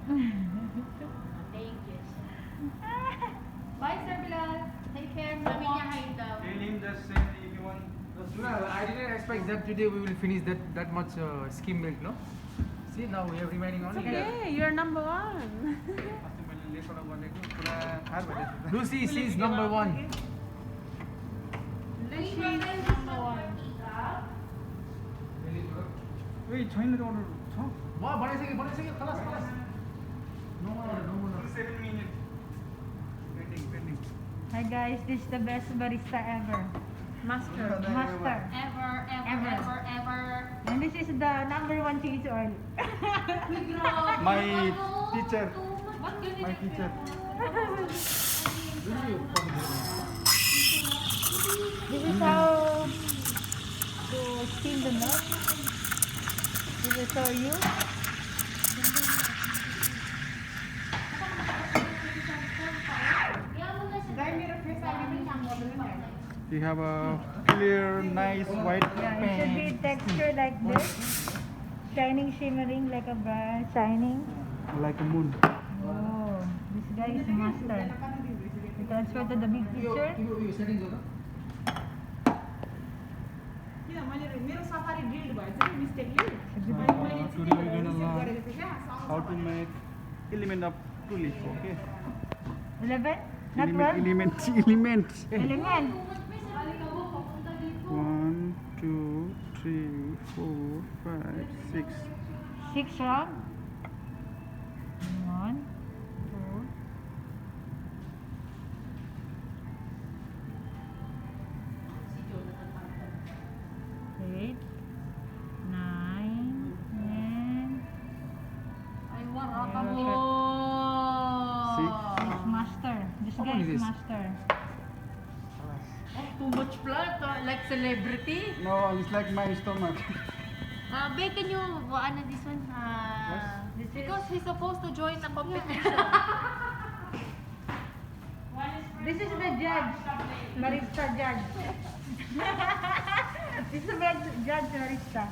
Thank you. Bye, Sir Bilal. Take care. Sabi niya hi daw. Tell him just send if you want. No, I didn't expect that today we will finish that much skim milk, no? See, now we have remaining only. Hey, you're number one. Lucy, she's number one. She's number one. Wait, China order. Wow, बने से खलास. No more. 7 minutes. Pending. Hi guys, this is the best barista ever. Master. Ever. And this is the number one cheese oil. My teacher. My teacher. This is how to steam the milk. This is for you. You have a clear, nice white Yeah, it should be pan. textured like this. Shining, shimmering like a bright, shining. Like a moon. Oh, this guy is master. We transfer to the big picture. Today we're gonna learn how to make element of tulip. Okay. 11? Not 12? Element. Element. 1, 2, 3, 4, 5, 6. 6 wrong. 1, 2, 8, 9, 10. Ay, wala ka Six. mo. It's master. This How guy many is is this? master. Oh, too much blood. Like celebrity. No, it's like my stomach. Babe, can you ano this one? This is, Because he's supposed to join the competition. this is the judge. Barista judge. This is the judge barista.